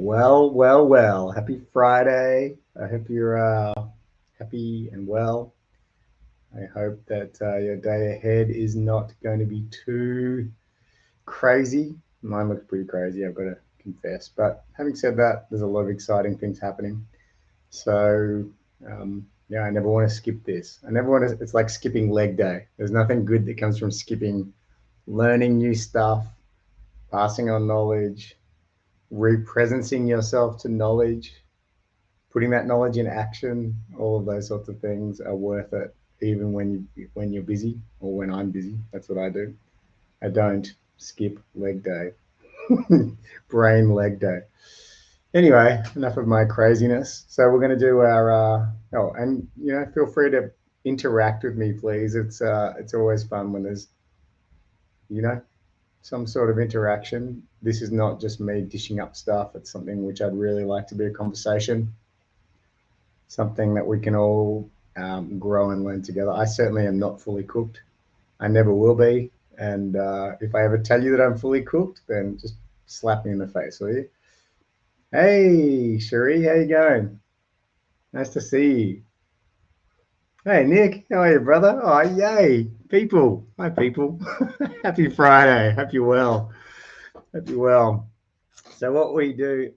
Well. Happy Friday. I hope you're happy and well. I hope that your day ahead is not going to be too crazy. Mine looks pretty crazy, I've got to confess. But having said that, there's a lot of exciting things happening. So, yeah, I never want to skip this. I never want to, it's like skipping leg day. There's nothing good that comes from skipping learning new stuff, passing on knowledge, representing yourself to knowledge, putting that knowledge in action, all of those sorts of things are worth it, even when you're busy or when I'm busy. That's what I do. I don't skip leg day, brain leg day. Anyway, enough of my craziness. So we're going to do our oh, and feel free to interact with me, please. It's always fun when there's you know some sort of interaction. This is not just me dishing up stuff. It's something which I'd really like to be a conversation, something that we can all grow and learn together. I certainly am not fully cooked. I never will be. And if I ever tell you that I'm fully cooked, then just slap me in the face, will you? Hey, Cherie, how you going? Nice to see you. Hey, Nick, how are you, brother? Oh, yay. People. Hi, people. Happy Friday. Hope you're well. Hope you're well. So what we do,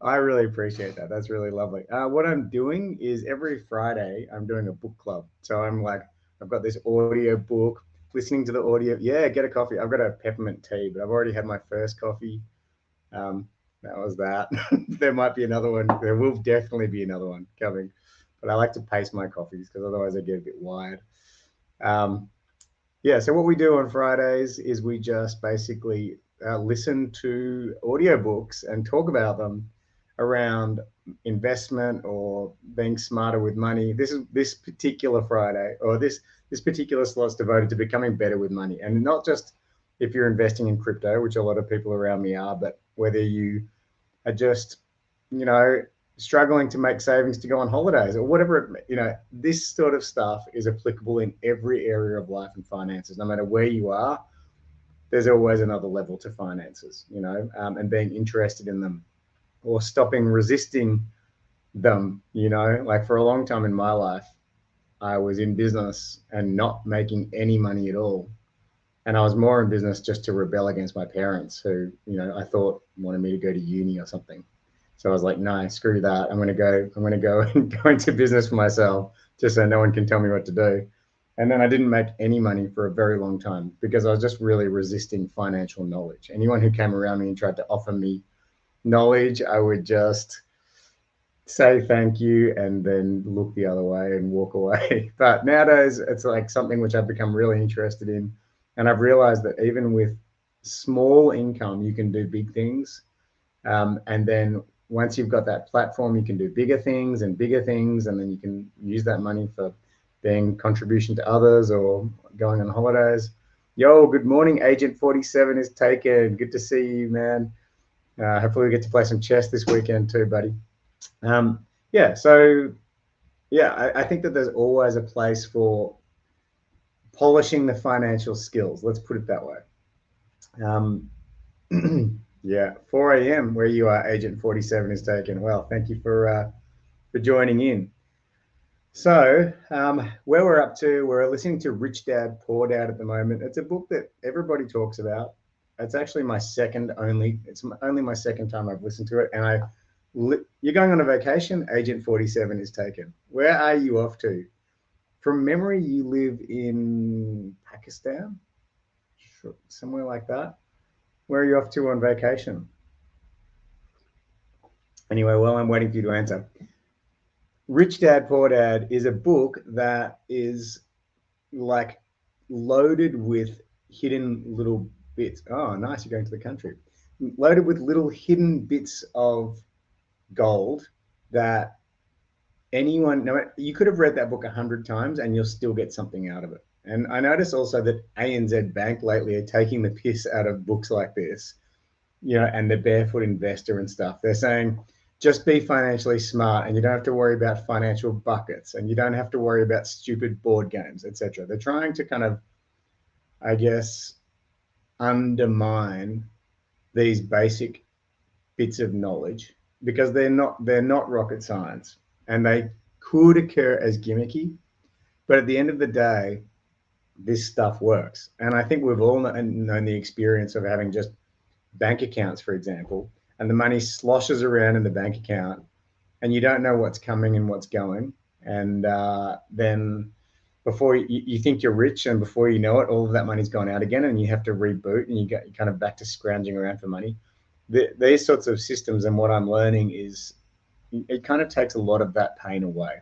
I really appreciate that. That's really lovely. What I'm doing is every Friday I'm doing a book club. So I'm like, I've got this audio book, listening to the audio. Yeah, get a coffee. I've got a peppermint tea, but I've already had my first coffee. Um, that was that. There might be another one. There will definitely be another one coming. But I like to pace my coffees because otherwise I get a bit wired. Um, yeah, so what we do on Fridays is we just basically listen to audiobooks and talk about them around investment or being smarter with money. This particular Friday or this particular slot's devoted to becoming better with money, and not just if you're investing in crypto, which a lot of people around me are, but whether you are just you know struggling to make savings to go on holidays or whatever. This sort of stuff is applicable in every area of life and finances, no matter where you are. There's always another level to finances, and being interested in them or stopping resisting them. Like for a long time in my life, I was in business and not making any money at all, and I was more in business just to rebel against my parents, who I thought wanted me to go to uni or something. So I was like, no, screw that. I'm going to go. I'm going to go and go into business for myself, just so no one can tell me what to do. And then I didn't make any money for a very long time because I was just really resisting financial knowledge. Anyone who came around me and tried to offer me knowledge, I would just say thank you and then look the other way and walk away. But nowadays, it's like something which I've become really interested in. And I've realized that even with small income, you can do big things. And then once you've got that platform, you can do bigger things and bigger things. And then you can use that money for being contribution to others or going on holidays. Yo, good morning. Agent 47 is taken. Good to see you, man. Hopefully we get to play some chess this weekend too, buddy. Yeah, so yeah, I think that there's always a place for polishing the financial skills. Let's put it that way. Um, yeah, 4 a.m. where you are, Agent 47 is taken. Well, thank you for joining in. So, where we're up to, we're listening to Rich Dad Poor Dad at the moment. It's a book that everybody talks about. It's actually it's only my second time I've listened to it. And you're going on a vacation, Agent 47 is taken. Where are you off to? From memory, you live in Pakistan, somewhere like that. Where are you off to on vacation? Anyway, well, I'm waiting for you to answer. Rich Dad Poor Dad is a book that is like loaded with hidden little bits. Oh, nice, you're going to the country. Loaded with little hidden bits of gold that anyone, no, you could have read that book 100 times and you'll still get something out of it. And I notice also that ANZ Bank lately are taking the piss out of books like this, and the Barefoot Investor and stuff. They're saying, just be financially smart and you don't have to worry about financial buckets and you don't have to worry about stupid board games, etc. They're trying to kind of, I guess, undermine these basic bits of knowledge because they're not rocket science, and they could occur as gimmicky, but at the end of the day, this stuff works. And I think we've all known the experience of having just bank accounts, for example, and the money sloshes around in the bank account, and you don't know what's coming and what's going, and then before you think you're rich, and before you know it, all of that money's gone out again, and you have to reboot, and you're kind of back to scrounging around for money. These sorts of systems, and what I'm learning is it kind of takes a lot of that pain away.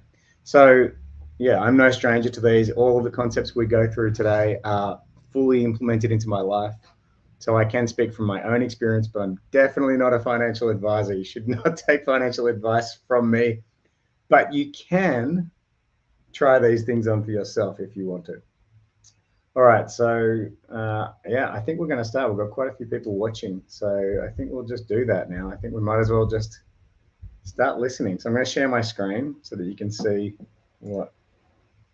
So, yeah, I'm no stranger to these. All of the concepts we go through today are fully implemented into my life. So I can speak from my own experience, but I'm definitely not a financial advisor. You should not take financial advice from me, but you can try these things on for yourself if you want to. All right, so yeah, I think we're going to start. We've got quite a few people watching, so I think we'll just do that now. I think we might as well just start listening. So I'm going to share my screen so that you can see what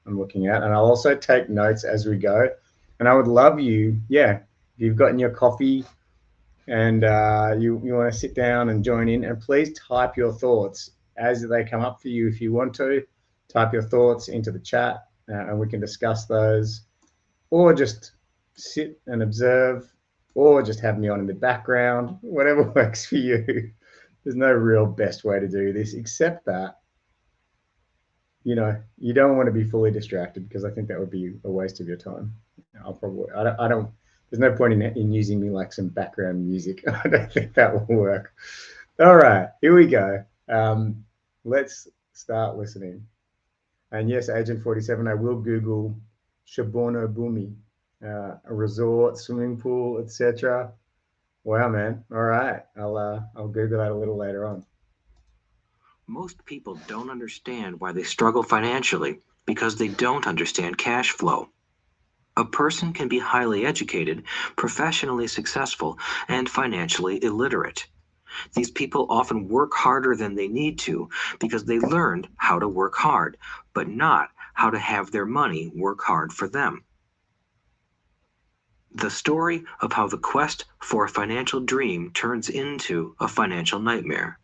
I'm looking at, and I'll also take notes as we go. And I would love you, yeah, if you've gotten your coffee and you want to sit down and join in, and please type your thoughts as they come up for you. If you want to type your thoughts into the chat, and we can discuss those, or just sit and observe, or just have me on in the background, whatever works for you. There's no real best way to do this, except that, you know, you don't want to be fully distracted, because I think that would be a waste of your time. I don't, there's no point in using me like some background music. I don't think that will work. All right, here we go. Let's start listening. And yes, Agent 47, I will Google Shabono Bumi, a resort, swimming pool, etc. Wow, man. All right, I'll Google that a little later on. Most people don't understand why they struggle financially because they don't understand cash flow. A person can be highly educated, professionally successful, and financially illiterate. These people often work harder than they need to because they learned how to work hard, but not how to have their money work hard for them. The story of how the quest for a financial dream turns into a financial nightmare.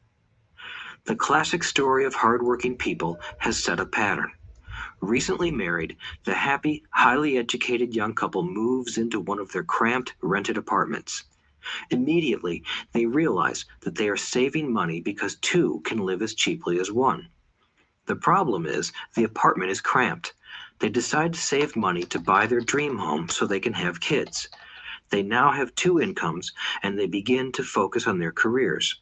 The classic story of hardworking people has set a pattern. Recently married, the happy, highly educated young couple moves into one of their cramped, rented apartments. Immediately, they realize that they are saving money because two can live as cheaply as one. The problem is, the apartment is cramped. They decide to save money to buy their dream home so they can have kids. They now have two incomes, and they begin to focus on their careers.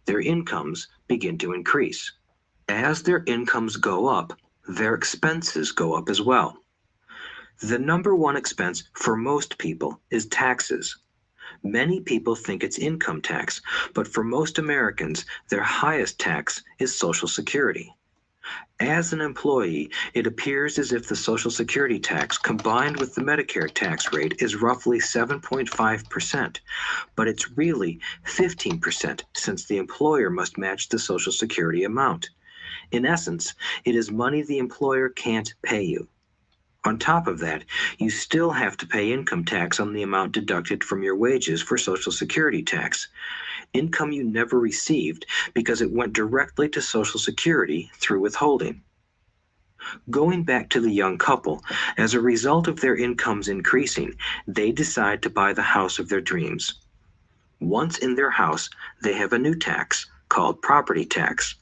Their incomes begin to increase. As their incomes go up, their expenses go up as well. The number one expense for most people is taxes. Many people think it's income tax, but for most Americans, their highest tax is Social Security. As an employee, it appears as if the Social Security tax combined with the Medicare tax rate is roughly 7.5%, but it's really 15% since the employer must match the Social Security amount. In essence, it is money the employer can't pay you. On top of that, you still have to pay income tax on the amount deducted from your wages for Social Security tax. Income you never received because it went directly to Social Security through withholding. Going back to the young couple, as a result of their incomes increasing, they decide to buy the house of their dreams. Once in their house, they have a new tax called property tax.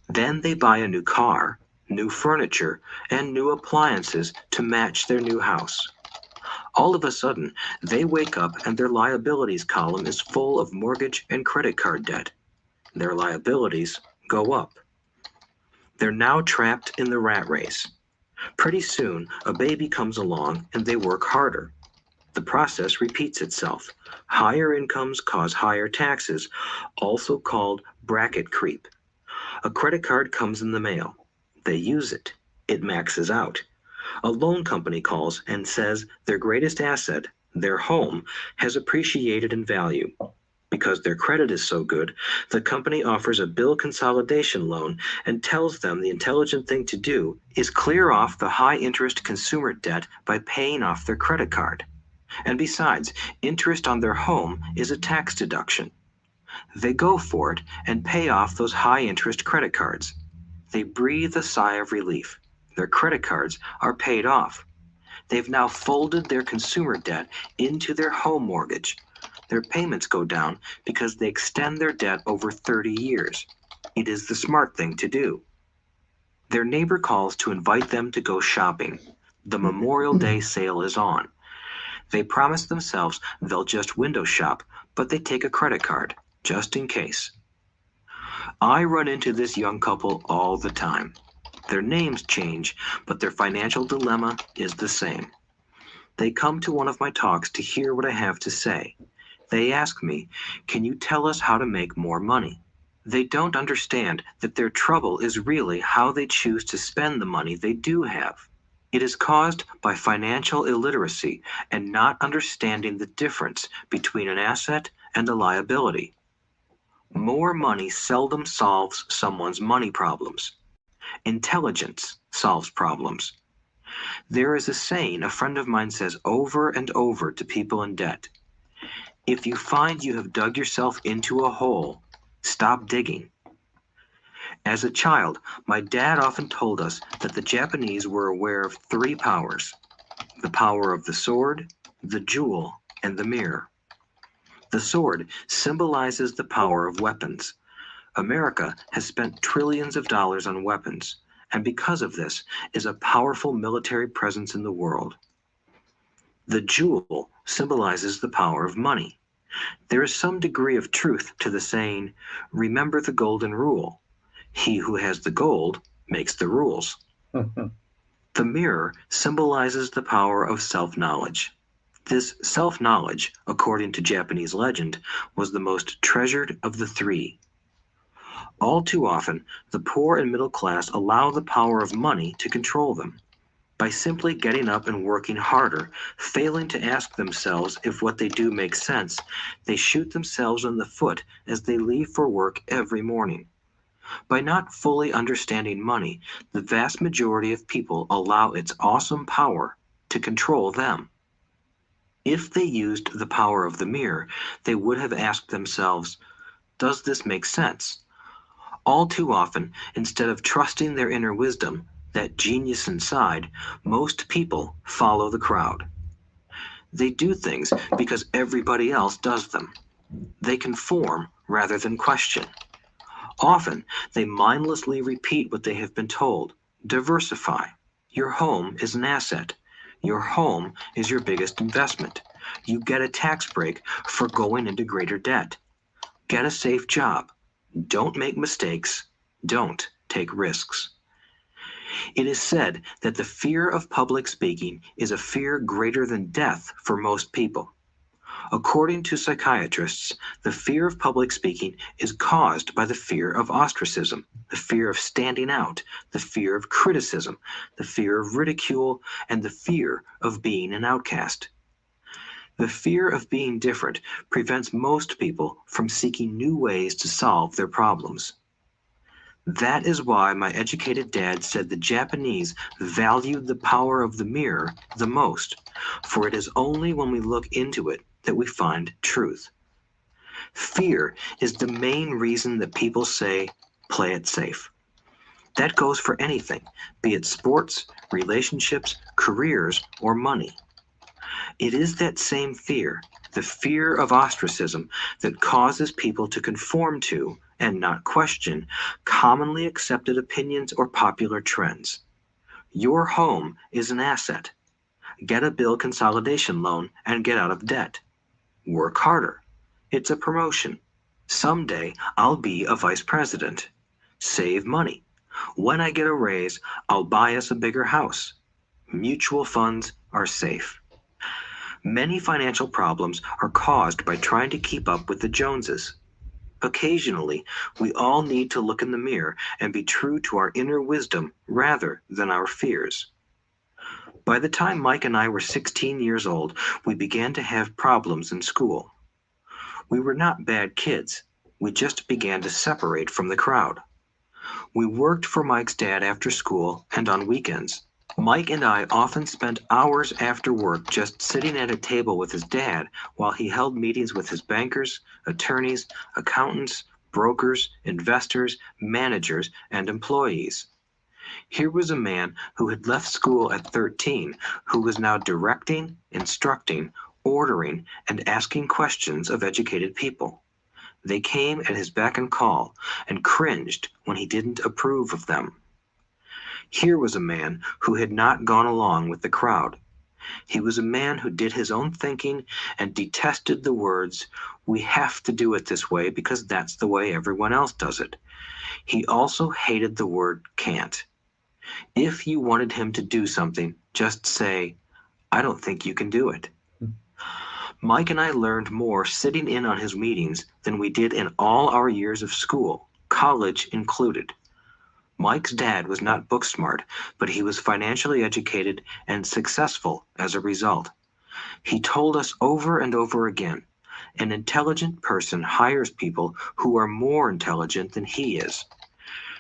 Then they buy a new car, new furniture, and new appliances to match their new house. All of a sudden, they wake up and their liabilities column is full of mortgage and credit card debt. Their liabilities go up. They're now trapped in the rat race. Pretty soon, a baby comes along and they work harder. The process repeats itself. Higher incomes cause higher taxes, also called bracket creep. A credit card comes in the mail. They use it. It maxes out. A loan company calls and says their greatest asset, their home, has appreciated in value. Because their credit is so good, the company offers a bill consolidation loan and tells them the intelligent thing to do is clear off the high-interest consumer debt by paying off their credit card. And besides, interest on their home is a tax deduction. They go for it and pay off those high-interest credit cards. They breathe a sigh of relief. Their credit cards are paid off. They've now folded their consumer debt into their home mortgage. Their payments go down because they extend their debt over 30 years. It is the smart thing to do. Their neighbor calls to invite them to go shopping. The Memorial Day sale is on. They promise themselves they'll just window shop, but they take a credit card, just in case. I run into this young couple all the time. Their names change, but their financial dilemma is the same. They come to one of my talks to hear what I have to say. They ask me, "Can you tell us how to make more money?" They don't understand that their trouble is really how they choose to spend the money they do have. It is caused by financial illiteracy and not understanding the difference between an asset and a liability. More money seldom solves someone's money problems. Intelligence solves problems. There is a saying a friend of mine says over and over to people in debt. If you find you have dug yourself into a hole, stop digging. As a child, my dad often told us that the Japanese were aware of three powers: the power of the sword, the jewel, and the mirror. The sword symbolizes the power of weapons. America has spent trillions of dollars on weapons, and because of this, is a powerful military presence in the world. The jewel symbolizes the power of money. There is some degree of truth to the saying, "Remember the golden rule. He who has the gold makes the rules." The mirror symbolizes the power of self-knowledge. This self-knowledge, according to Japanese legend, was the most treasured of the three. All too often, the poor and middle class allow the power of money to control them. By simply getting up and working harder, failing to ask themselves if what they do makes sense, they shoot themselves in the foot as they leave for work every morning. By not fully understanding money, the vast majority of people allow its awesome power to control them. If they used the power of the mirror, they would have asked themselves, "Does this make sense?" All too often, instead of trusting their inner wisdom, that genius inside, most people follow the crowd. They do things because everybody else does them. They conform rather than question. Often, they mindlessly repeat what they have been told. Diversify. Your home is an asset. Your home is your biggest investment. You get a tax break for going into greater debt. Get a safe job. Don't make mistakes. Don't take risks. It is said that the fear of public speaking is a fear greater than death for most people. According to psychiatrists, the fear of public speaking is caused by the fear of ostracism, the fear of standing out, the fear of criticism, the fear of ridicule, and the fear of being an outcast. The fear of being different prevents most people from seeking new ways to solve their problems. That is why my educated dad said the Japanese valued the power of the mirror the most, for it is only when we look into it that we find truth. Fear is the main reason that people say, "Play it safe." That goes for anything, be it sports, relationships, careers, or money. It is that same fear, the fear of ostracism, that causes people to conform to, and not question, commonly accepted opinions or popular trends. Your home is an asset. Get a bill consolidation loan and get out of debt. Work harder. It's a promotion. Someday I'll be a vice president. Save money. When I get a raise, I'll buy us a bigger house. Mutual funds are safe. Many financial problems are caused by trying to keep up with the Joneses. Occasionally, we all need to look in the mirror and be true to our inner wisdom rather than our fears. By the time Mike and I were 16 years old, we began to have problems in school. We were not bad kids. We just began to separate from the crowd. We worked for Mike's dad after school and on weekends. Mike and I often spent hours after work just sitting at a table with his dad while he held meetings with his bankers, attorneys, accountants, brokers, investors, managers, and employees. Here was a man who had left school at 13, who was now directing, instructing, ordering, and asking questions of educated people. They came at his beck and call and cringed when he didn't approve of them. Here was a man who had not gone along with the crowd. He was a man who did his own thinking and detested the words, "We have to do it this way because that's the way everyone else does it." He also hated the word can't. If you wanted him to do something, just say, "I don't think you can do it." Mike and I learned more sitting in on his meetings than we did in all our years of school, college included. Mike's dad was not book smart, but he was financially educated and successful as a result. He told us over and over again, an intelligent person hires people who are more intelligent than he is.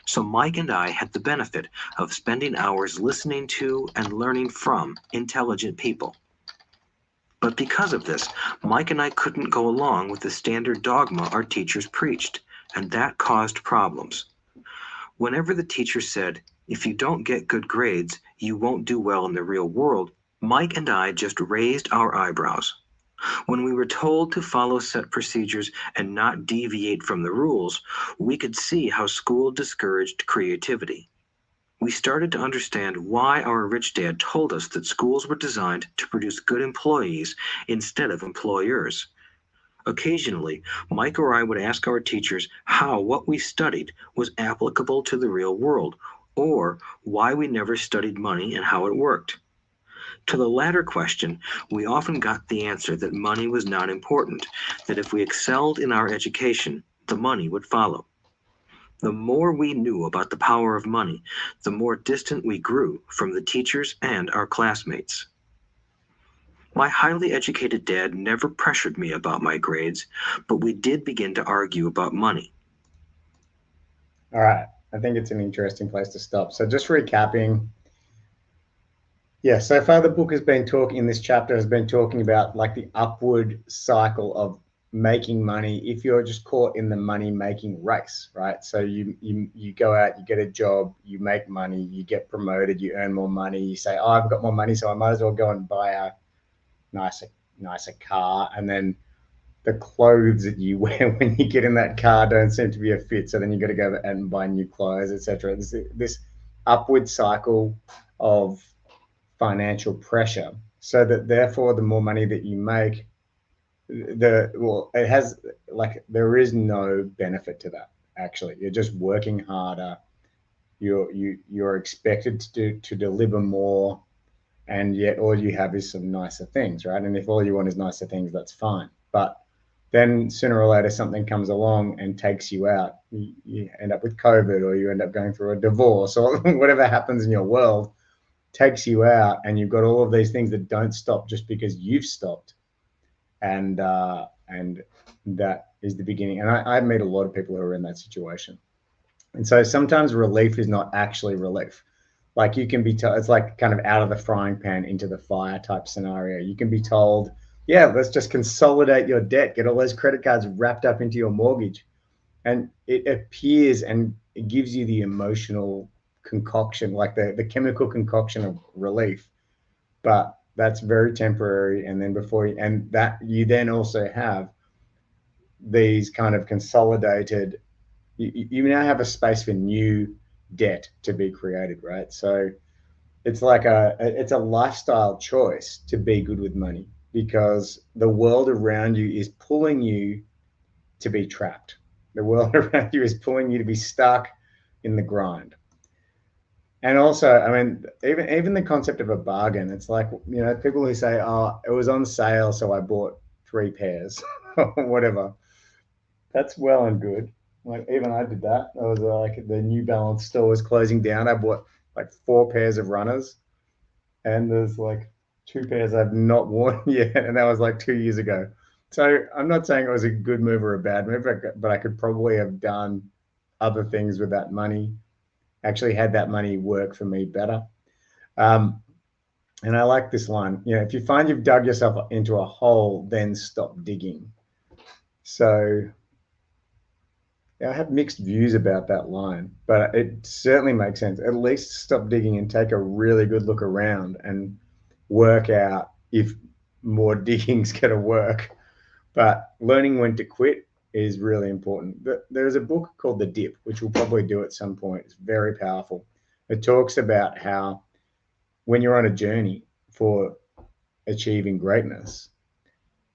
So Mike and I had the benefit of spending hours listening to and learning from intelligent people. But because of this, Mike and I couldn't go along with the standard dogma our teachers preached, and that caused problems. Whenever the teacher said, "If you don't get good grades, you won't do well in the real world," Mike and I just raised our eyebrows. When we were told to follow set procedures and not deviate from the rules, we could see how school discouraged creativity. We started to understand why our rich dad told us that schools were designed to produce good employees instead of employers. Occasionally, Mike or I would ask our teachers how what we studied was applicable to the real world, or why we never studied money and how it worked. To the latter question, we often got the answer that money was not important, that if we excelled in our education, the money would follow. The more we knew about the power of money, the more distant we grew from the teachers and our classmates. My highly educated dad never pressured me about my grades, but we did begin to argue about money. All right. I think it's an interesting place to stop. So just recapping, yeah, so far the book has been talking in this chapter has been talking about like the upward cycle of making money if you're just caught in the money making race, right? So you go out, you get a job, you make money, you get promoted, you earn more money, you say, "Oh, I've got more money, so I might as well go and buy a nicer nicer car." And then the clothes that you wear when you get in that car don't seem to be a fit, so then you got to go and buy new clothes, etc. This upward cycle of financial pressure, so that therefore the more money that you make, it has, like, there is no benefit to that. Actually, you're just working harder. You're expected to deliver more, and yet all you have is some nicer things, right? And if all you want is nicer things, that's fine. But then sooner or later something comes along and takes you out. You end up with COVID, or you end up going through a divorce, or whatever happens in your world takes you out, and you've got all of these things that don't stop just because you've stopped. And that is the beginning. And I meet a lot of people who are in that situation. And so sometimes relief is not actually relief. Like, you can be told, it's like kind of out of the frying pan into the fire type scenario. You can be told, yeah, let's just consolidate your debt, get all those credit cards wrapped up into your mortgage. And it appears, and it gives you the emotional concoction, like the chemical concoction of relief. But that's very temporary. And then and that you then also have these kind of consolidated, you now have a space for new debt to be created, right? So it's like it's a lifestyle choice to be good with money, because the world around you is pulling you to be trapped. The world around you is pulling you to be stuck in the grind. And also, I mean, even the concept of a bargain, it's like, people who say, "Oh, it was on sale, so I bought 3 pairs," or whatever. That's well and good. Like, even I did that. I was like, the New Balance store was closing down. I bought like 4 pairs of runners, and there's like 2 pairs I've not worn yet, and that was like 2 years ago. So I'm not saying it was a good move or a bad move, but I could probably have done other things with that money. Actually, had that money work for me better. Um, and I like this line. If you find you've dug yourself into a hole, then stop digging. So I have mixed views about that line, but it certainly makes sense. At least stop digging and take a really good look around and work out if more digging's going to work. But learning when to quit is really important. There's a book called The Dip, which we'll probably do at some point. It's very powerful. It talks about how when you're on a journey for achieving greatness,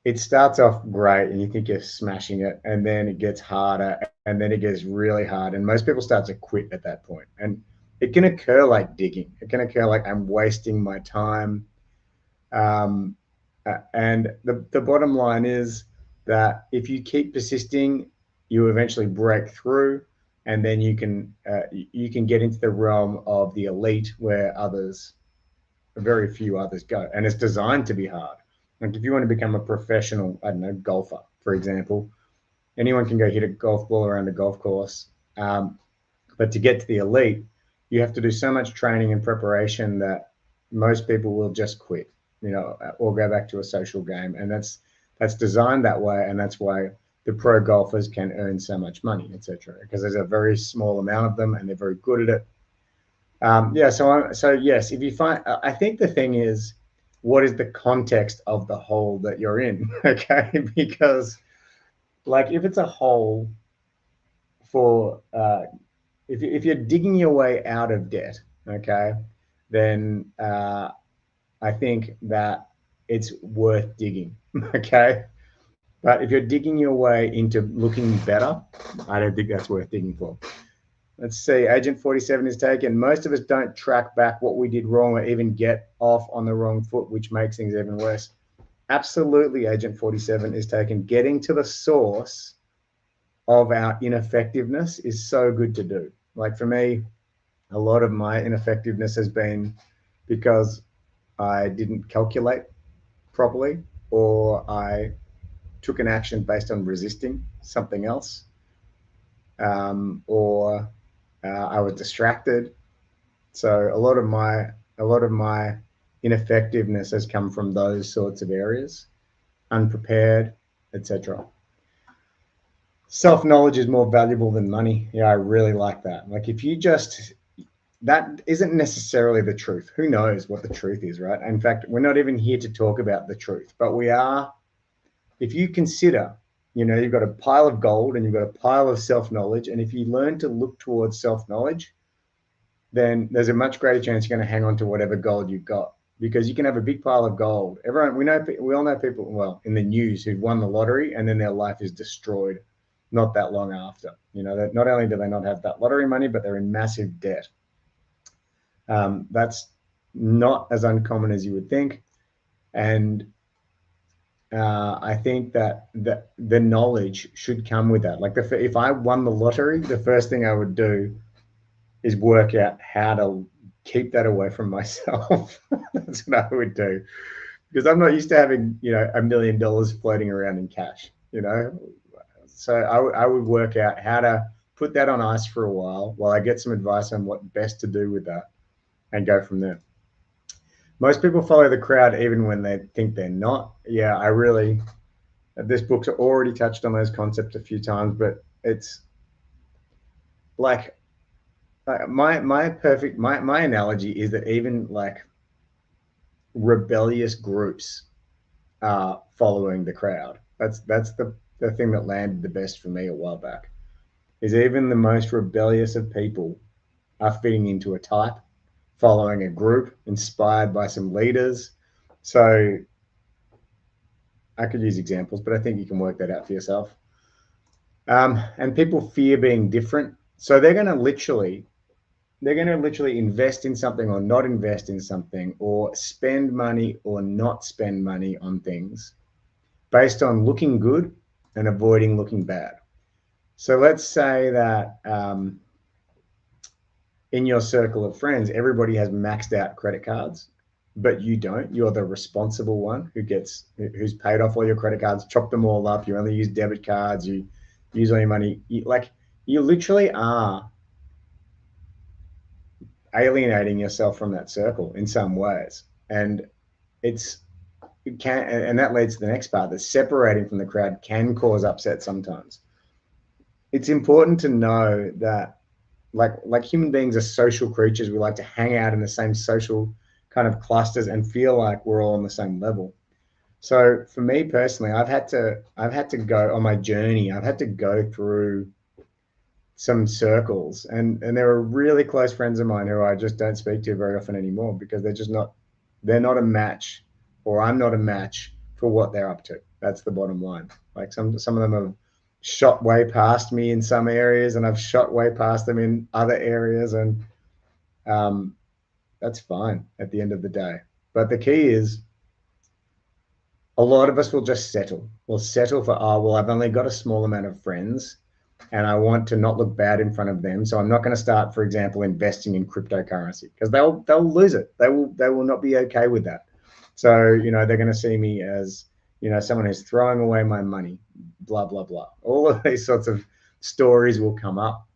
it starts off great and you think you're smashing it, and then it gets harder, and then it gets really hard, and most people start to quit at that point. And it can occur like digging. It can occur like I'm wasting my time. Um, and the bottom line is that if you keep persisting, you eventually break through, and then you can get into the realm of the elite where others, very few others go. And it's designed to be hard. Like if you want to become a professional, I don't know, golfer, for example, anyone can go hit a golf ball around a golf course. But to get to the elite, you have to do so much training and preparation that most people will just quit, or go back to a social game. And that's designed that way, and that's why the pro golfers can earn so much money, etc. Because there's a very small amount of them, and they're very good at it. Yeah. So yes, if you find, I think the thing is, what is the context of the hole that you're in? Okay, because like if it's a hole for if you're digging your way out of debt, okay, then I think that it's worth digging, okay. But if you're digging your way into looking better, I don't think that's worth digging for. Let's see. Agent 47 is taken. Most of us don't track back what we did wrong or even get off on the wrong foot, which makes things even worse. Absolutely, Agent 47 is taken. Getting to the source of our ineffectiveness is so good to do. Like for me, a lot of my ineffectiveness has been because I didn't calculate properly, or I took an action based on resisting something else, or I was distracted. So a lot of my ineffectiveness has come from those sorts of areas, unprepared, etc. Self-knowledge is more valuable than money. Yeah, I really like that. Like if you just, that isn't necessarily the truth. Who knows what the truth is, right? In fact, we're not even here to talk about the truth, but we are. If you consider, you've got a pile of gold and you've got a pile of self-knowledge, and if you learn to look towards self-knowledge, then there's a much greater chance you're going to hang on to whatever gold you've got, because you can have a big pile of gold. We all know people, well, in the news, who've won the lottery and then their life is destroyed not that long after. That not only do they not have that lottery money, but they're in massive debt. That's not as uncommon as you would think. And I think that the knowledge should come with that. Like if I won the lottery, the first thing I would do is work out how to keep that away from myself. That's what I would do, because I'm not used to having $1 million floating around in cash. So I would work out how to put that on ice for a while I get some advice on what best to do with that, and go from there. Most people follow the crowd even when they think they're not. Yeah, this book's already touched on those concepts a few times, but it's like my analogy is that even like rebellious groups are following the crowd. That's the thing that landed the best for me a while back, is even the most rebellious of people are fitting into a type, following a group, inspired by some leaders. So I could use examples, but I think you can work that out for yourself. And people fear being different, so they're going to literally invest in something or not invest in something, or spend money or not spend money on things based on looking good and avoiding looking bad. So let's say that in your circle of friends, everybody has maxed out credit cards, but you don't. You're the responsible one who's paid off all your credit cards, chopped them all up. You only use debit cards. You use all your money. You literally are alienating yourself from that circle in some ways. And it's it can, and that leads to the next part, that separating from the crowd can cause upset sometimes. It's important to know that like human beings are social creatures. We like to hang out in the same social kind of clusters and feel like we're all on the same level. So for me personally, I've had to go on my journey. I've had to go through some circles, and there are really close friends of mine who I just don't speak to very often anymore because they're not a match, or I'm not a match for what they're up to. That's the bottom line. Like some of them have shot way past me in some areas, and I've shot way past them in other areas, and um, that's fine at the end of the day. But the key is, a lot of us will just settle. We'll settle for, oh, well, I've only got a small amount of friends and I want to not look bad in front of them. So I'm not going to start, for example, investing in cryptocurrency because they'll lose it. They will not be okay with that. So, they're going to see me as, someone who's throwing away my money, blah, blah, blah. All of these sorts of stories will come up.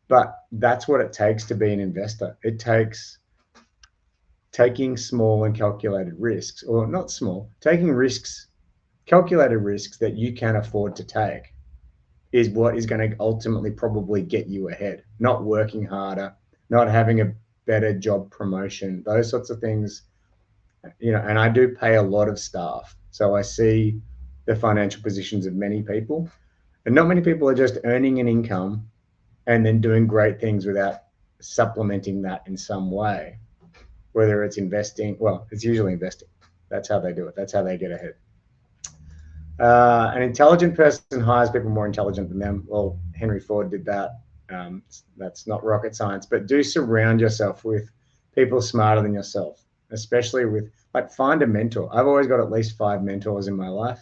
But that's what it takes to be an investor. It takes taking small and calculated risks, or not small, taking risks, calculated risks that you can afford to take is what is going to ultimately probably get you ahead. Not working harder, not having a better job promotion, those sorts of things. And I do pay a lot of staff. So I see the financial positions of many people. And not many people are just earning an income and then doing great things without supplementing that in some way, whether it's investing. Well, it's usually investing. That's how they do it. That's how they get ahead. An intelligent person hires people more intelligent than them. Well, Henry Ford did that. That's not rocket science, but do surround yourself with people smarter than yourself, especially find a mentor. I've always got at least 5 mentors in my life,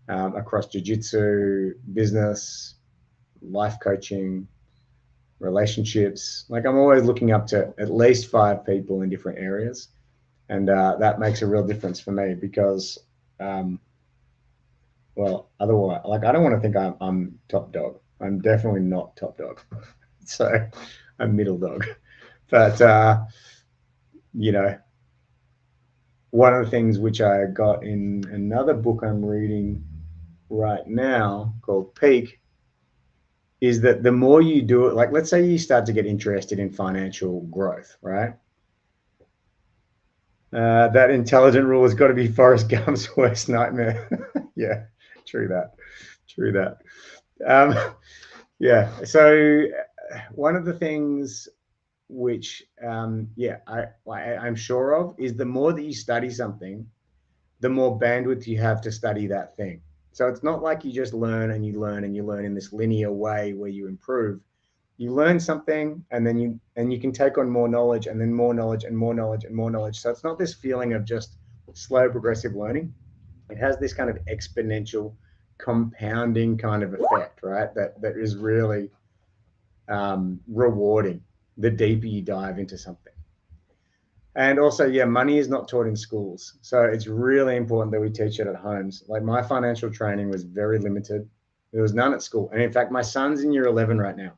across jiu-jitsu, business, life coaching, relationships. Like, I'm always looking up to at least 5 people in different areas. And that makes a real difference for me because, well, otherwise, like, I don't want to think I'm top dog. I'm definitely not top dog. So I'm middle dog. But, one of the things which I got in another book I'm reading right now called Peak is that the more you do it, like, let's say you start to get interested in financial growth, right? That intelligent rule has got to be Forrest Gump's worst nightmare. Yeah, true that. True that. Yeah. So one of the things which, I'm sure of is the more that you study something, the more bandwidth you have to study that thing. So it's not like you just learn and you learn and you learn in this linear way where you improve. You learn something and then you can take on more knowledge and then more knowledge and more knowledge and more knowledge. So it's not this feeling of just slow progressive learning. It has this kind of exponential compounding kind of effect, right? That is really rewarding the deeper you dive into something. And also, yeah, money is not taught in schools. So it's really important that we teach it at homes. Like, my financial training was very limited. There was none at school. And in fact, my son's in year 11 right now.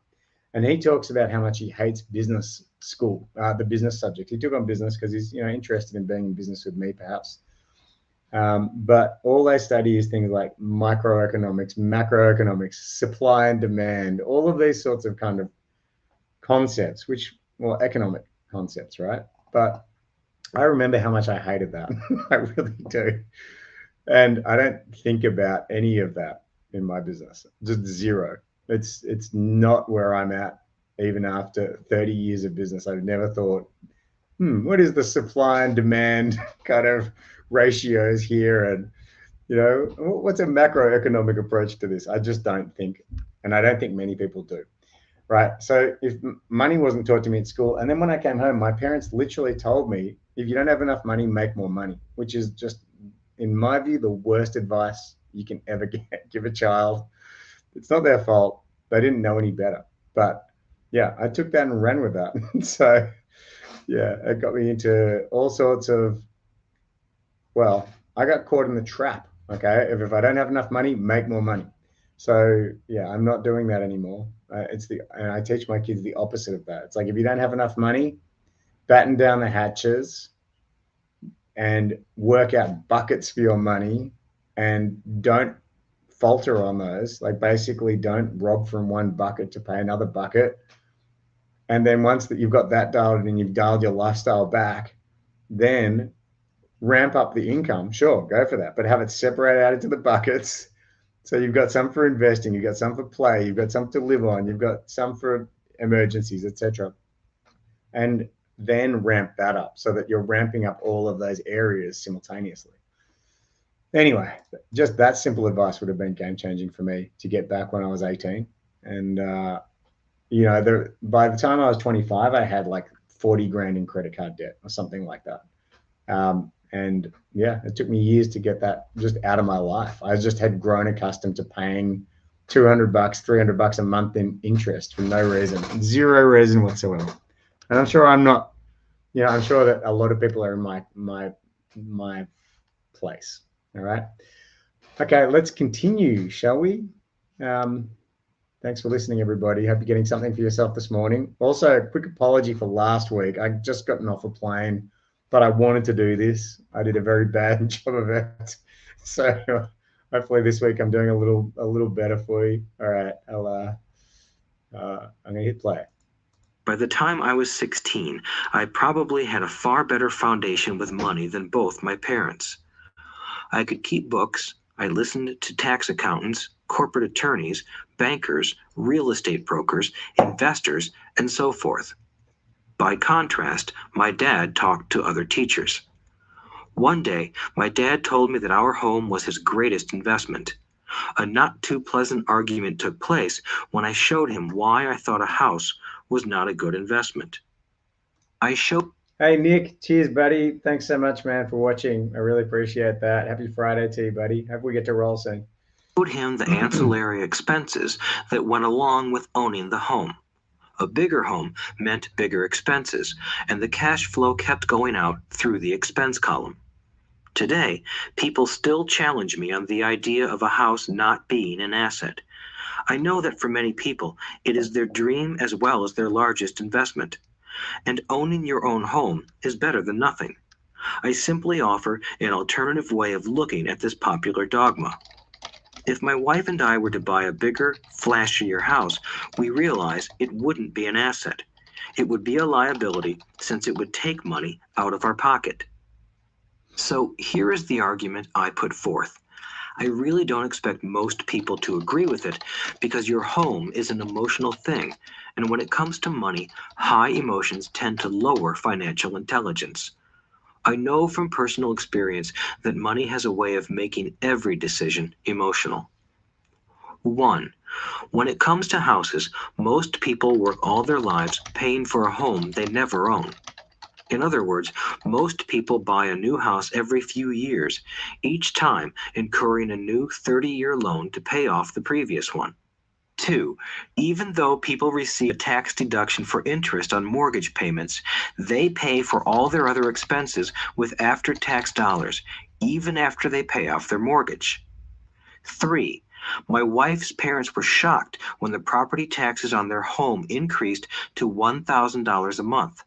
And he talks about how much he hates business school, the business subject. He took on business because he's, interested in being in business with me, perhaps. But all they study is things like microeconomics, macroeconomics, supply and demand, all of these sorts of kind of concepts, economic concepts, right? But I remember how much I hated that. I really do. And I don't think about any of that in my business, just zero. It's not where I'm at, even after 30 years of business. I've never thought, what is the supply and demand kind of ratios here? And, what's a macroeconomic approach to this? I just don't think, and I don't think many people do. Right. So if money wasn't taught to me at school, and then when I came home, my parents literally told me, if you don't have enough money, make more money, which is just, in my view, the worst advice you can ever give a child. It's not their fault. They didn't know any better. But yeah, I took that and ran with that. So yeah, it got me into all sorts of, I got caught in the trap. Okay. If I don't have enough money, make more money. So yeah, I'm not doing that anymore. And I teach my kids the opposite of that. It's like, if you don't have enough money, batten down the hatches and work out buckets for your money and don't falter on those. Like basically don't rob from one bucket to pay another bucket. And then once that you've got that dialed and you've dialed your lifestyle back, then ramp up the income. Sure, go for that, but have it separated out into the buckets. So you've got some for investing, you've got some for play, you've got some to live on, you've got some for emergencies, etc. And then ramp that up so that you're ramping up all of those areas simultaneously. Anyway, just that simple advice would have been game changing for me to get back when I was 18. And, by the time I was 25, I had like 40 grand in credit card debt or something like that. And yeah, it took me years to get that just out of my life. I just had grown accustomed to paying $200, $300 a month in interest for no reason, zero reason whatsoever. And I'm sure I'm not, I'm sure that a lot of people are in my place. All right. Okay, let's continue, shall we? Thanks for listening, everybody. Hope you're getting something for yourself this morning. Also, a quick apology for last week. I just gotten off a plane, but I wanted to do this. I did a very bad job of it. So hopefully this week I'm doing a little better for you. All right, I'm gonna hit play. By the time I was 16, I probably had a far better foundation with money than both my parents. I could keep books, I listened to tax accountants, corporate attorneys, bankers, real estate brokers, investors, and so forth. By contrast, my dad talked to other teachers. One day, my dad told me that our home was his greatest investment. A not too pleasant argument took place when I showed him why I thought a house was not a good investment. Hey, Nick, cheers, buddy. Thanks so much, man, for watching. I really appreciate that. Happy Friday to you, buddy. Hope we get to roll soon. Showed him the ancillary expenses that went along with owning the home. A bigger home meant bigger expenses, and the cash flow kept going out through the expense column. Today, people still challenge me on the idea of a house not being an asset. I know that for many people, it is their dream as well as their largest investment. And owning your own home is better than nothing. I simply offer an alternative way of looking at this popular dogma. If my wife and I were to buy a bigger, flashier house, we realize it wouldn't be an asset. It would be a liability since it would take money out of our pocket. So here is the argument I put forth. I really don't expect most people to agree with it because your home is an emotional thing, and when it comes to money, high emotions tend to lower financial intelligence. I know from personal experience that money has a way of making every decision emotional. 1. When it comes to houses, most people work all their lives paying for a home they never own. In other words, most people buy a new house every few years, each time incurring a new 30-year loan to pay off the previous one. 2. Even though people receive a tax deduction for interest on mortgage payments, they pay for all their other expenses with after-tax dollars, even after they pay off their mortgage. 3. My wife's parents were shocked when the property taxes on their home increased to $1,000 a month.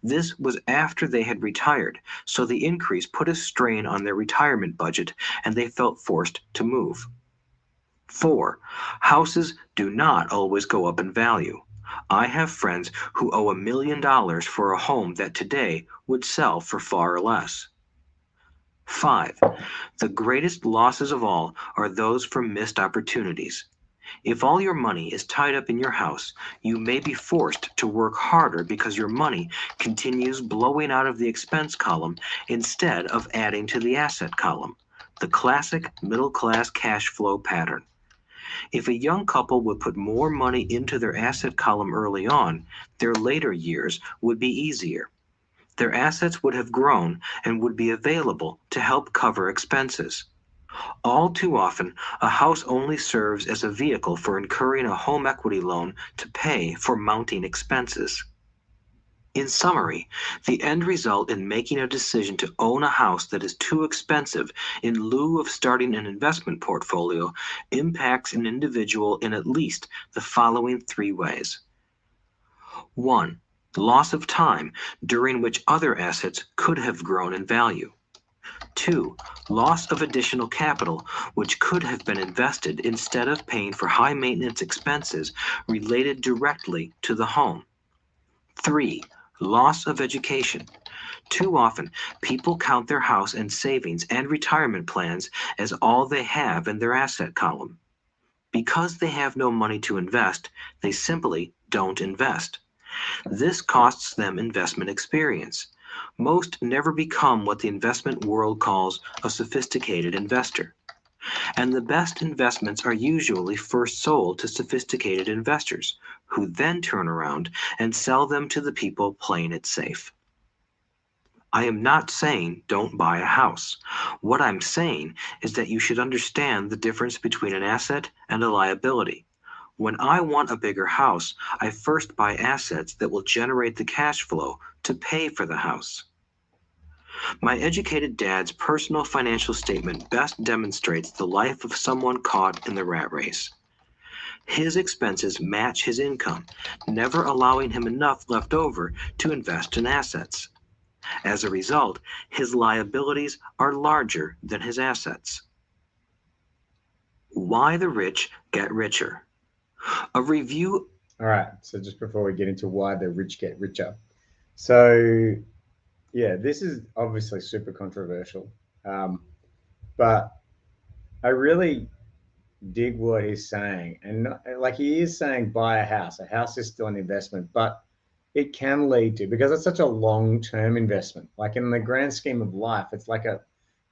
This was after they had retired, so the increase put a strain on their retirement budget and they felt forced to move. 4. Houses do not always go up in value. I have friends who owe $1 million for a home that today would sell for far less. 5. The greatest losses of all are those from missed opportunities. If all your money is tied up in your house, you may be forced to work harder because your money continues blowing out of the expense column instead of adding to the asset column, the classic middle-class cash flow pattern. If a young couple would put more money into their asset column early on, their later years would be easier. Their assets would have grown and would be available to help cover expenses. All too often, a house only serves as a vehicle for incurring a home equity loan to pay for mounting expenses. In summary, the end result in making a decision to own a house that is too expensive in lieu of starting an investment portfolio impacts an individual in at least the following 3 ways. 1. loss of time during which other assets could have grown in value. 2. Loss of additional capital, which could have been invested instead of paying for high maintenance expenses related directly to the home. 3. Loss of education. Too often, people count their house and savings and retirement plans as all they have in their asset column. Because they have no money to invest, they simply don't invest. This costs them investment experience. Most never become what the investment world calls a sophisticated investor. And the best investments are usually first sold to sophisticated investors, who then turn around and sell them to the people playing it safe. I am not saying don't buy a house. What I'm saying is that you should understand the difference between an asset and a liability. When I want a bigger house, I first buy assets that will generate the cash flow to pay for the house. My educated dad's personal financial statement best demonstrates the life of someone caught in the rat race. His expenses match his income, never allowing him enough left over to invest in assets. As a result, his liabilities are larger than his assets. Why the rich get richer. A review. All right. So just before we get into why the rich get richer. So yeah, this is obviously super controversial. But I really dig what he's saying. And like he is saying, buy a house. A house is still an investment, but it can lead to, because it's such a long-term investment. Like in the grand scheme of life, it's like a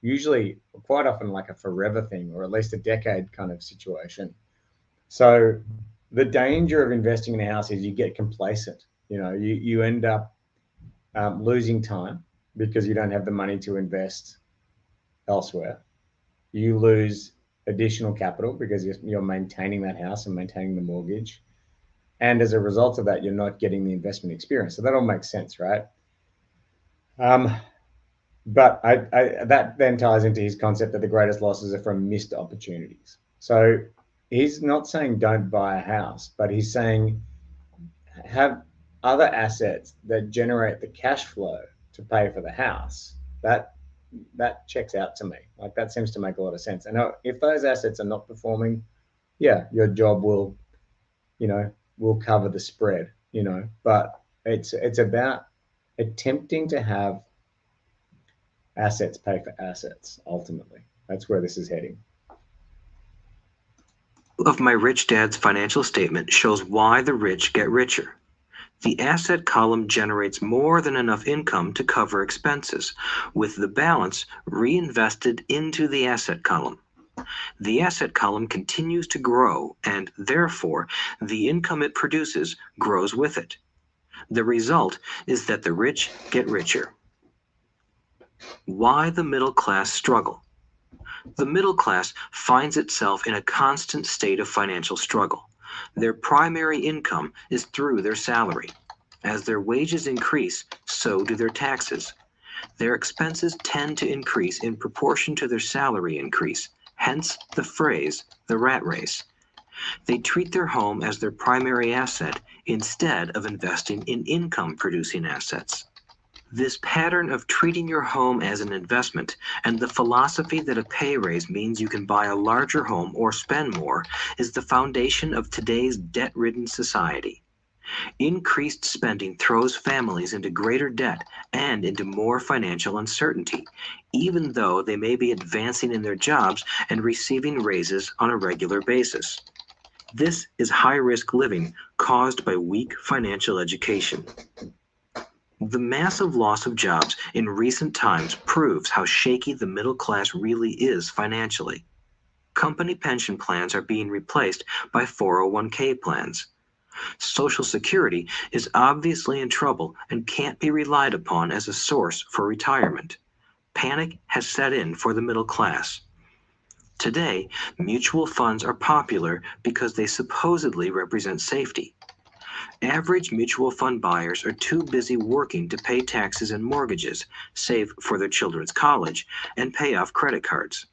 usually quite often like a forever thing, or at least a decade kind of situation. So the danger of investing in a house is you get complacent. You end up losing time because you don't have the money to invest elsewhere. You lose additional capital because you're maintaining that house and maintaining the mortgage. And as a result of that, you're not getting the investment experience. So that all makes sense, right? But that then ties into his concept that the greatest losses are from missed opportunities. So he's not saying don't buy a house, but he's saying have other assets that generate the cash flow to pay for the house. That checks out to me. Like that seems to make a lot of sense. And if those assets are not performing, yeah, your job will cover the spread, but it's about attempting to have assets pay for assets. Ultimately, that's where this is heading. Of my rich dad's financial statement shows why the rich get richer. The asset column generates more than enough income to cover expenses, with the balance reinvested into the asset column. The asset column continues to grow, and therefore, the income it produces grows with it. The result is that the rich get richer. Why the middle class struggle? The middle class finds itself in a constant state of financial struggle. Their primary income is through their salary. As their wages increase, so do their taxes. Their expenses tend to increase in proportion to their salary increase, hence the phrase, the rat race. They treat their home as their primary asset instead of investing in income-producing assets. This pattern of treating your home as an investment and the philosophy that a pay raise means you can buy a larger home or spend more is the foundation of today's debt-ridden society. Increased spending throws families into greater debt and into more financial uncertainty, even though they may be advancing in their jobs and receiving raises on a regular basis. This is high-risk living caused by weak financial education. The massive loss of jobs in recent times proves how shaky the middle class really is financially. Company pension plans are being replaced by 401k plans. Social Security is obviously in trouble and can't be relied upon as a source for retirement. Panic has set in for the middle class. Today, mutual funds are popular because they supposedly represent safety. Average mutual fund buyers are too busy working to pay taxes and mortgages, save for their children's college, and pay off credit cards.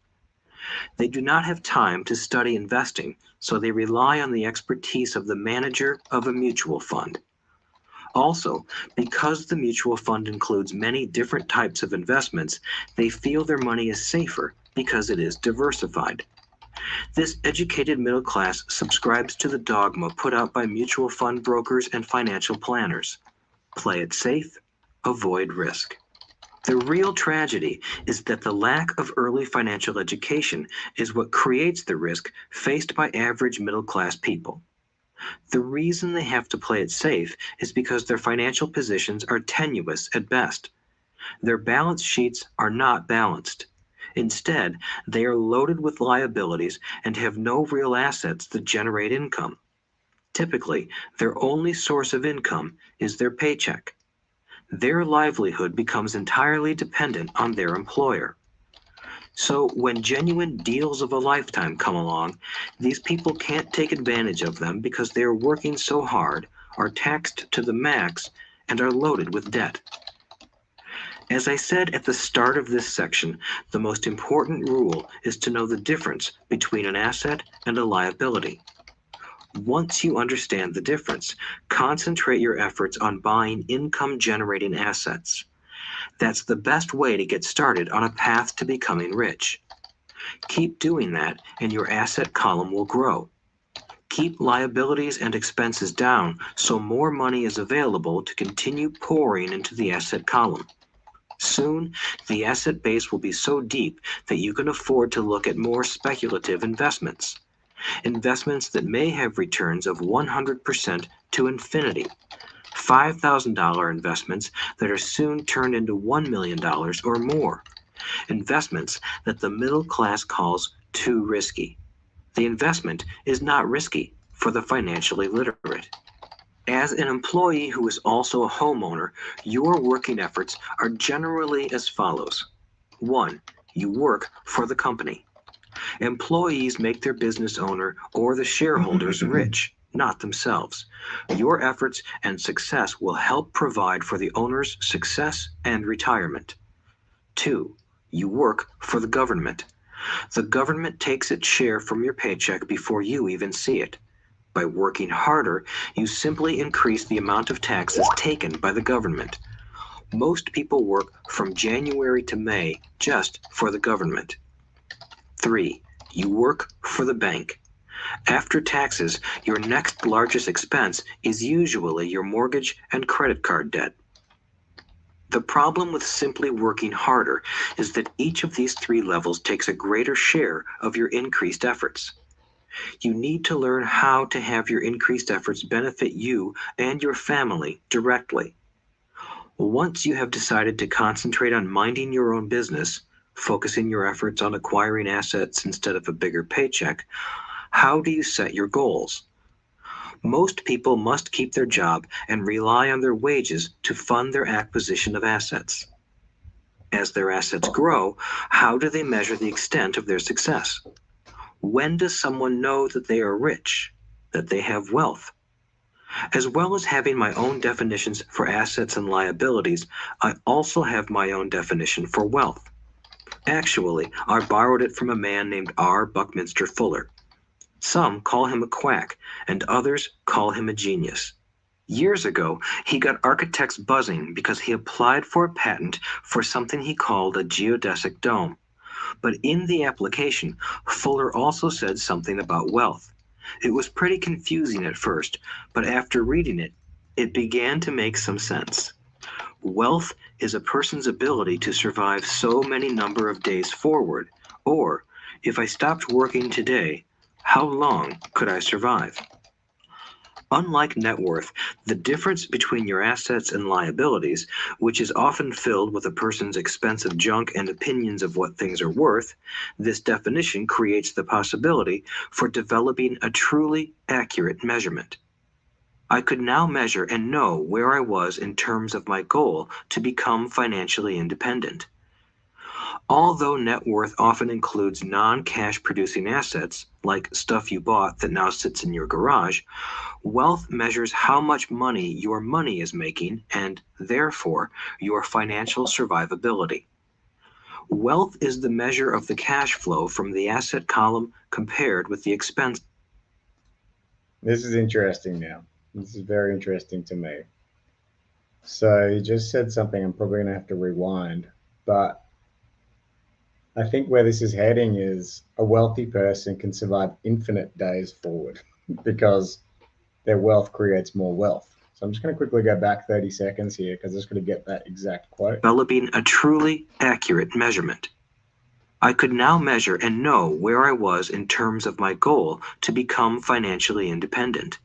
They do not have time to study investing, so they rely on the expertise of the manager of a mutual fund. Also, because the mutual fund includes many different types of investments, they feel their money is safer because it is diversified. This educated middle class subscribes to the dogma put out by mutual fund brokers and financial planners. Play it safe, avoid risk. The real tragedy is that the lack of early financial education is what creates the risk faced by average middle class people. The reason they have to play it safe is because their financial positions are tenuous at best. Their balance sheets are not balanced. Instead, they are loaded with liabilities and have no real assets that generate income. Typically, their only source of income is their paycheck. Their livelihood becomes entirely dependent on their employer. So when genuine deals of a lifetime come along, these people can't take advantage of them because they are working so hard, are taxed to the max, and are loaded with debt. As I said at the start of this section, the most important rule is to know the difference between an asset and a liability. Once you understand the difference, concentrate your efforts on buying income-generating assets. That's the best way to get started on a path to becoming rich. Keep doing that, and your asset column will grow. Keep liabilities and expenses down so more money is available to continue pouring into the asset column. Soon, the asset base will be so deep that you can afford to look at more speculative investments. Investments that may have returns of 100% to infinity. $5,000 investments that are soon turned into $1 million or more. Investments that the middle class calls too risky. The investment is not risky for the financially literate. As an employee who is also a homeowner, your working efforts are generally as follows. 1. You work for the company. Employees make their business owner or the shareholders rich, not themselves. Your efforts and success will help provide for the owner's success and retirement. 2. You work for the government. The government takes its share from your paycheck before you even see it. By working harder, you simply increase the amount of taxes taken by the government. Most people work from January to May just for the government. 3. You work for the bank. After taxes, your next largest expense is usually your mortgage and credit card debt. The problem with simply working harder is that each of these three levels takes a greater share of your increased efforts. You need to learn how to have your increased efforts benefit you and your family directly. Once you have decided to concentrate on minding your own business, focusing your efforts on acquiring assets instead of a bigger paycheck, how do you set your goals? Most people must keep their job and rely on their wages to fund their acquisition of assets. As their assets grow, how do they measure the extent of their success? When does someone know that they are rich, that they have wealth? As well as having my own definitions for assets and liabilities, I also have my own definition for wealth. Actually, I borrowed it from a man named R. Buckminster Fuller. Some call him a quack, and others call him a genius. Years ago, he got architects buzzing because he applied for a patent for something he called a geodesic dome. But in the application, Fuller also said something about wealth. It was pretty confusing at first, but after reading it, it began to make some sense. Wealth is a person's ability to survive so many number of days forward, or, if I stopped working today, how long could I survive? Unlike net worth, the difference between your assets and liabilities, which is often filled with a person's expensive junk and opinions of what things are worth, this definition creates the possibility for developing a truly accurate measurement. I could now measure and know where I was in terms of my goal to become financially independent. Although net worth often includes non-cash producing assets, like stuff you bought that now sits in your garage, wealth measures how much money your money is making and, therefore, your financial survivability. Wealth is the measure of the cash flow from the asset column compared with the expense. This is interesting now. This is very interesting to me. So you just said something I'm probably going to have to rewind, but I think where this is heading is a wealthy person can survive infinite days forward because their wealth creates more wealth. So I'm just going to quickly go back 30 seconds here because I'm just going to get that exact quote. Developing a truly accurate measurement. I could now measure and know where I was in terms of my goal to become financially independent.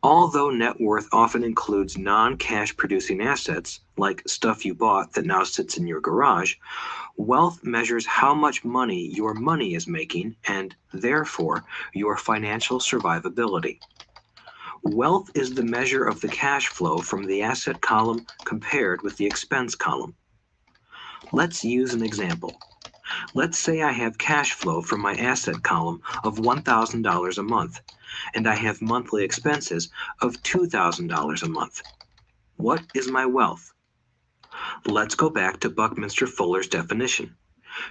Although net worth often includes non-cash producing assets, like stuff you bought that now sits in your garage, wealth measures how much money your money is making and, therefore, your financial survivability. Wealth is the measure of the cash flow from the asset column compared with the expense column. Let's use an example. Let's say I have cash flow from my asset column of $1,000 a month, and I have monthly expenses of $2,000 a month. What is my wealth? Let's go back to Buckminster Fuller's definition.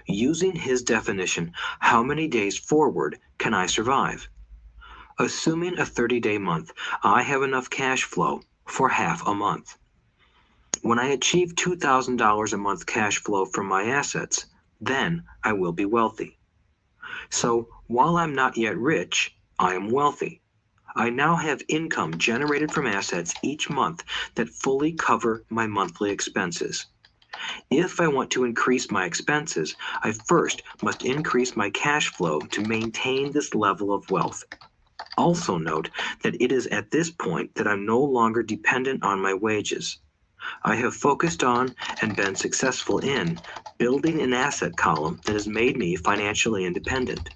Using his definition, how many days forward can I survive? Assuming a 30-day month, I have enough cash flow for half a month. When I achieve $2,000 a month cash flow from my assets, then I will be wealthy. So while I'm not yet rich, I am wealthy. I now have income generated from assets each month that fully cover my monthly expenses. If I want to increase my expenses, I first must increase my cash flow to maintain this level of wealth. Also note that it is at this point that I'm no longer dependent on my wages. I have focused on and been successful in building an asset column that has made me financially independent.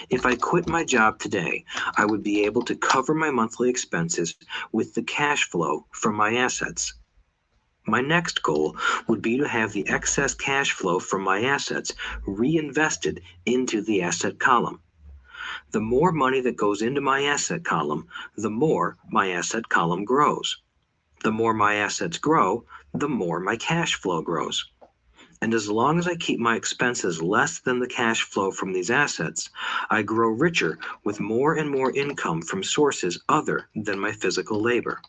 If I quit my job today, I would be able to cover my monthly expenses with the cash flow from my assets. My next goal would be to have the excess cash flow from my assets reinvested into the asset column. The more money that goes into my asset column, the more my asset column grows. The more my assets grow, the more my cash flow grows. And as long as I keep my expenses less than the cash flow from these assets, I grow richer with more and more income from sources other than my physical labor.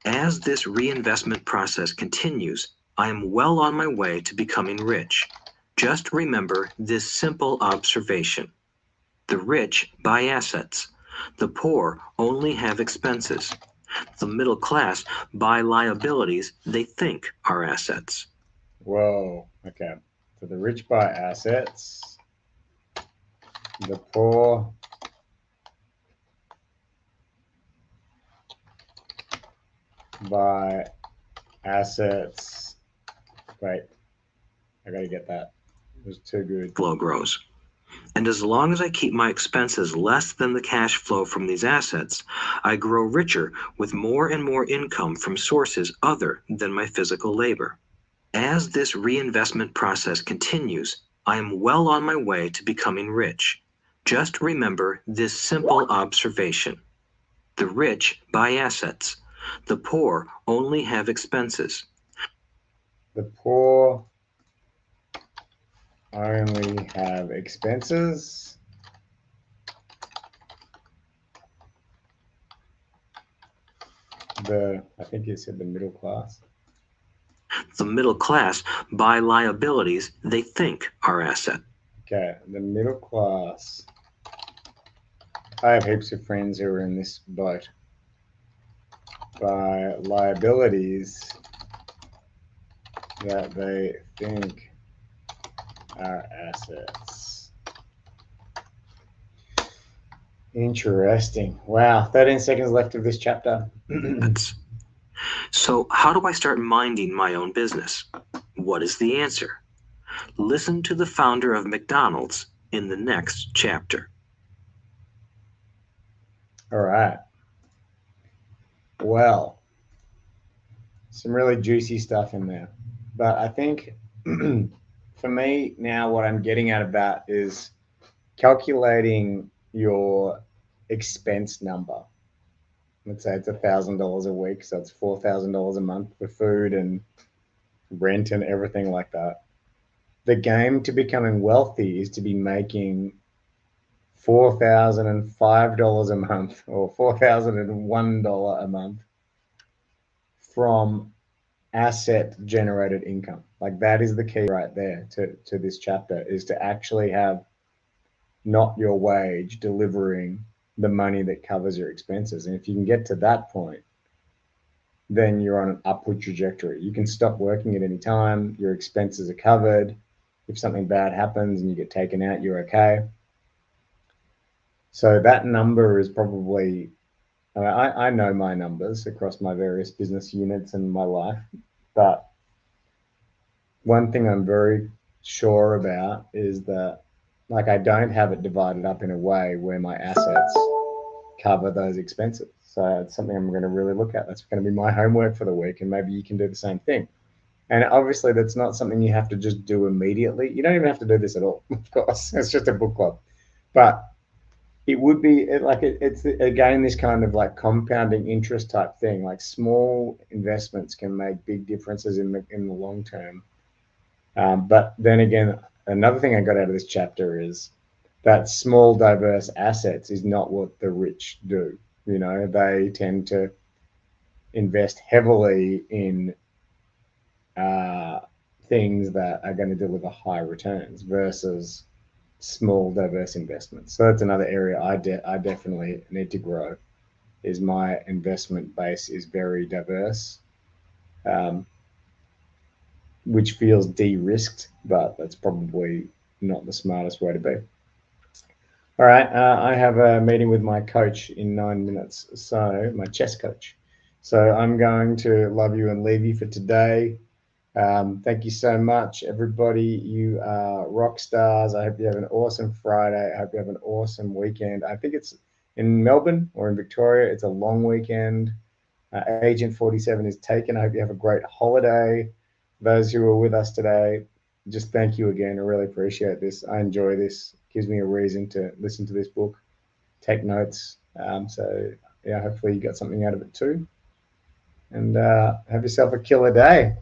As this reinvestment process continues, I am well on my way to becoming rich. Just remember this simple observation. The rich buy assets. The poor only have expenses. The middle class buy liabilities they think are assets. Whoa. Okay. So the rich buy assets, the poor buy assets. Wait, I gotta get that. It was too good. Flow grows. And as long as I keep my expenses less than the cash flow from these assets, I grow richer with more and more income from sources other than my physical labor. As this reinvestment process continues, I am well on my way to becoming rich. Just remember this simple observation. The rich buy assets. The poor only have expenses. The poor only have expenses. I think you said the middle class. The middle class buy liabilities they think are assets. Okay, the middle class. I have heaps of friends who are in this boat. Buy liabilities that they think are assets. Interesting. Wow, 13 seconds left of this chapter. So, how do I start minding my own business? What is the answer? Listen to the founder of McDonald's in the next chapter. All right. Well, some really juicy stuff in there. But I think for me now, what I'm getting at about is calculating your expense number. Let's say it's $1,000 a week, so it's $4,000 a month for food and rent and everything like that. The game to becoming wealthy is to be making $4,005 a month or $4,001 a month from asset generated income. Like that is the key right there to this chapter, is to actually have not your wage delivering the money that covers your expenses. And if you can get to that point, then you're on an upward trajectory. You can stop working at any time. Your expenses are covered. If something bad happens and you get taken out, you're okay. So that number is probably, I know my numbers across my various business units and my life, but one thing I'm very sure about is that, like, I don't have it divided up in a way where my assets cover those expenses. So it's something I'm going to really look at. That's going to be my homework for the week, and maybe you can do the same thing. And obviously, that's not something you have to just do immediately. You don't even have to do this at all, of course. It's just a book club. But it would be like it's again this kind of like compounding interest type thing. Like small investments can make big differences in the long term. But then again, another thing I got out of this chapter is that small diverse assets is not what the rich do. You know, they tend to invest heavily in uh, things that are going to deliver high returns versus small diverse investments. So that's another area I definitely need to grow. Is my investment base is very diverse, um, which feels de-risked, but that's probably not the smartest way to be. All right, I have a meeting with my coach in 9 minutes, so my chess coach. So I'm going to love you and leave you for today. Thank you so much, everybody. You are rock stars. I hope you have an awesome Friday. I hope you have an awesome weekend. I think it's in Melbourne or in Victoria. It's a long weekend. Agent 47 is taken. I hope you have a great holiday. Those who are with us today, just thank you again. I really appreciate this. I enjoy this. It gives me a reason to listen to this book, take notes. So yeah, hopefully you got something out of it too. And have yourself a killer day.